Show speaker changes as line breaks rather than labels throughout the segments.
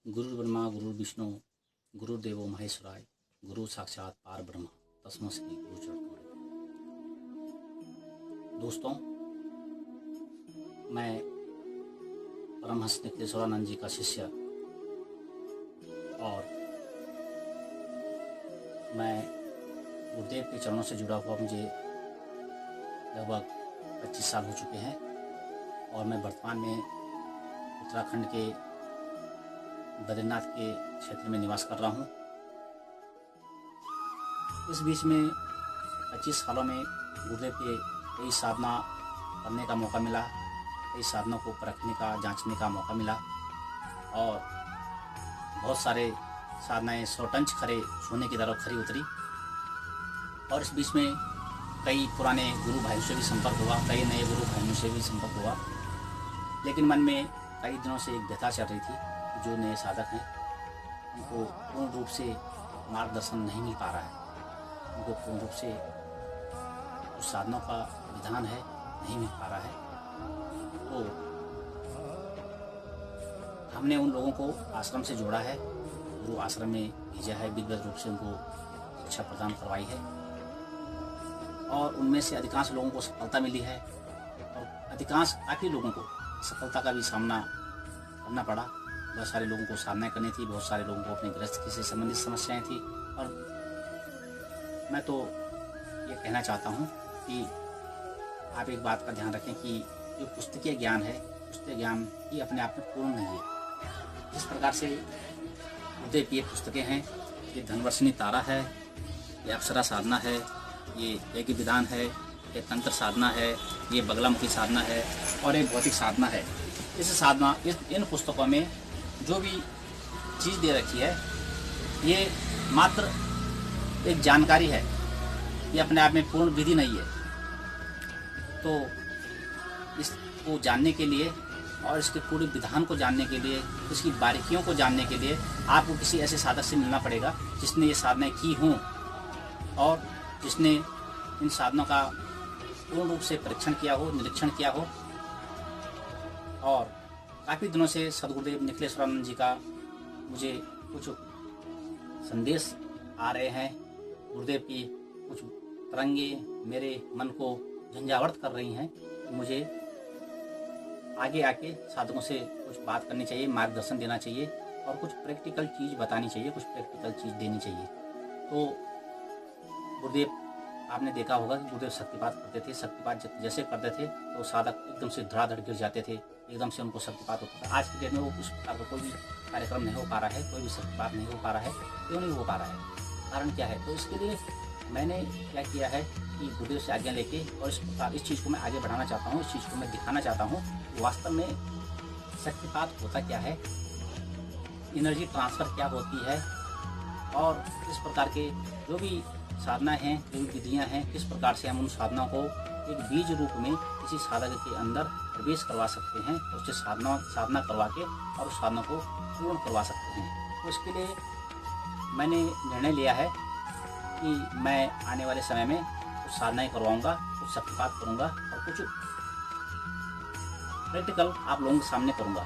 गुरु ब्रह्मा गुरु विष्णु गुरुदेवो महेश्वराय गुरु साक्षात पार ब्रह्म तस्मै श्री गुरु चरणों। दोस्तों, मैं परमहंस नित्यानंद जी का शिष्य और मैं गुरुदेव के चरणों से जुड़ा हुआ मुझे लगभग 25 साल हो चुके हैं और मैं वर्तमान में उत्तराखंड के बद्रीनाथ के क्षेत्र में निवास कर रहा हूँ। इस बीच में 25 सालों में गुरुदेव के कई साधना करने का मौका मिला, कई साधनों को परखने का, जांचने का मौका मिला और बहुत सारे साधनाएं सोटंच खरे सोने की तरफ खरी उतरी। और इस बीच में कई पुराने गुरु भाइयों से भी संपर्क हुआ, कई नए गुरु भाइयों से भी संपर्क हुआ, लेकिन मन में कई दिनों से एक व्यथा चल रही थी। जो नए साधक हैं उनको पूर्ण रूप से मार्गदर्शन नहीं मिल पा रहा है, उनको पूर्ण रूप से उस साधनों का विधान है नहीं मिल पा रहा है। तो हमने उन लोगों को आश्रम से जोड़ा है, गुरु आश्रम में भेजा है, विधिवत रूप से उनको शिक्षा प्रदान करवाई है और उनमें से अधिकांश लोगों को सफलता मिली है और अधिकांश काफ़ी लोगों को सफलता का भी सामना करना पड़ा। बहुत सारे लोगों को साधना करनी थी, बहुत सारे लोगों को अपने गृहस्थी से संबंधित समस्याएं थी। और मैं तो ये कहना चाहता हूँ कि आप एक बात का ध्यान रखें कि जो पुस्तकीय ज्ञान है, पुस्तकीय ज्ञान ही अपने आप में पूर्ण नहीं है। जिस प्रकार से गुरुदेव की पुस्तकें हैं, ये धनवर्षिणी तारा है, ये अप्सरा साधना है, ये एक विधान है, ये तंत्र साधना है, ये बगलामुखी साधना है और एक भौतिक साधना है। इस साधना इन पुस्तकों में जो भी चीज़ दे रखी है ये मात्र एक जानकारी है, ये अपने आप में पूर्ण विधि नहीं है। तो इसको जानने के लिए और इसके पूरे विधान को जानने के लिए, इसकी बारीकियों को जानने के लिए आपको किसी ऐसे साधक से मिलना पड़ेगा जिसने ये साधनाएं की हों और जिसने इन साधनों का पूर्ण रूप से परीक्षण किया हो, निरीक्षण किया हो। और काफ़ी दिनों से सदगुरुदेव निखिलेश्वरानंद जी का मुझे कुछ संदेश आ रहे हैं, गुरुदेव की कुछ तरंगे मेरे मन को झंझावत कर रही हैं। मुझे आगे आके साधकों से कुछ बात करनी चाहिए, मार्गदर्शन देना चाहिए और कुछ प्रैक्टिकल चीज़ बतानी चाहिए, कुछ प्रैक्टिकल चीज़ देनी चाहिए। तो गुरुदेव आपने देखा होगा कि गुरुदेव शक्तिपात करते थे, शक्तिपात जैसे करते थे तो साधक एकदम से धड़ाधड़ गिर जाते थे, एकदम से उनको शक्तिपात होता था। आज की डेट में वो उस प्रकार का कोई भी कार्यक्रम नहीं हो पा रहा है, कोई भी शक्तिपात नहीं हो पा रहा है। क्यों नहीं हो पा रहा है? कारण क्या है? तो इसके लिए मैंने क्या किया है कि गुरुदेव से आज्ञा लेके और इस चीज़ को मैं आगे बढ़ाना चाहता हूँ, इस चीज़ को मैं दिखाना चाहता हूँ कि वास्तव में शक्तिपात होता क्या है, एनर्जी ट्रांसफ़र क्या होती है और इस प्रकार के जो भी साधना हैं, जो भी विधियाँ हैं, किस प्रकार से हम उन साधनाओं को एक बीज रूप में किसी साधक के अंदर प्रवेश करवा सकते हैं, उससे साधना करवा के और उस साधना को पूर्ण करवा सकते हैं। तो इसके लिए मैंने निर्णय लिया है कि मैं आने वाले समय में कुछ साधनाएँ करवाऊँगा, कुछ शक्तिपात करूँगा और कुछ प्रैक्टिकल आप लोगों के सामने करूँगा।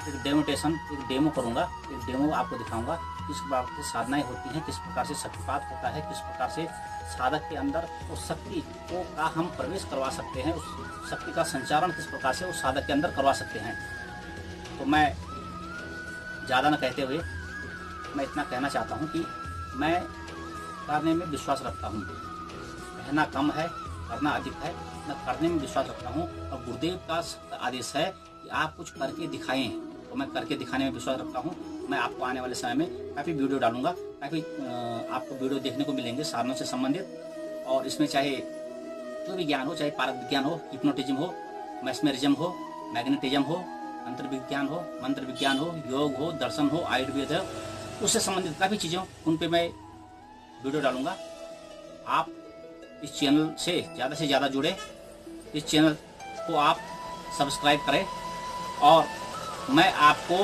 एक डेमो करूँगा, एक डेमो आपको दिखाऊँगा किस प्रकार से साधनाएं होती हैं, किस प्रकार से शक्तिपात होता है, किस प्रकार से साधक के अंदर उस शक्ति को का हम प्रवेश करवा सकते हैं, उस शक्ति का संचारण किस प्रकार से उस साधक के अंदर करवा सकते हैं। तो मैं ज़्यादा न कहते हुए मैं इतना कहना चाहता हूँ कि मैं करने में विश्वास रखता हूँ। कहना कम है, करना अधिक है। मैं करने में विश्वास रखता हूँ और गुरुदेव का आदेश है कि आप कुछ करके दिखाएं, तो मैं करके दिखाने में विश्वास रखता हूँ। मैं आपको आने वाले समय में काफ़ी वीडियो डालूंगा, काफ़ी आपको वीडियो देखने को मिलेंगे साधनों से संबंधित। और इसमें चाहे जो भी ज्ञान हो, चाहे पारक विज्ञान हो, हिप्नोटिज्म हो, मैस्मेरिज्म हो, मैग्नेटिज्म हो, तंत्र विज्ञान हो, मंत्र विज्ञान हो, योग हो, दर्शन हो, आयुर्वेद हो, उससे संबंधित काफ़ी चीज़ें उन पर मैं वीडियो डालूंगा। आप इस चैनल से ज़्यादा जुड़े, इस चैनल को आप सब्सक्राइब करें और मैं आपको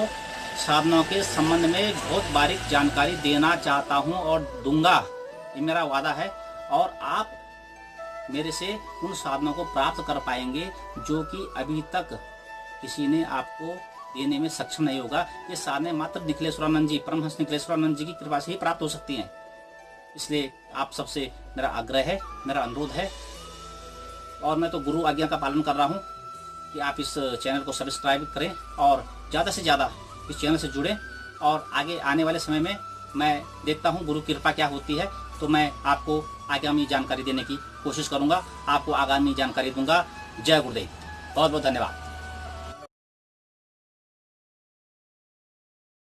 साधनों के संबंध में बहुत बारीक जानकारी देना चाहता हूं और दूंगा, ये मेरा वादा है। और आप मेरे से उन साधनों को प्राप्त कर पाएंगे जो कि अभी तक किसी ने आपको देने में सक्षम नहीं होगा। ये साधने मात्र निखिलेश्वरानंद जी, परमहंस निखिलेश्वरानंद जी की कृपा से ही प्राप्त हो सकती हैं। इसलिए आप सबसे मेरा आग्रह है, मेरा अनुरोध है, और मैं तो गुरु आज्ञा का पालन कर रहा हूँ कि आप इस चैनल को सब्सक्राइब करें और ज़्यादा से ज़्यादा इस चैनल से जुड़ें। और आगे आने वाले समय में मैं देखता हूँ गुरु कृपा क्या होती है, तो मैं आपको आगामी जानकारी देने की कोशिश करूँगा, आपको आगामी जानकारी दूंगा। जय गुरुदेव, बहुत बहुत धन्यवाद।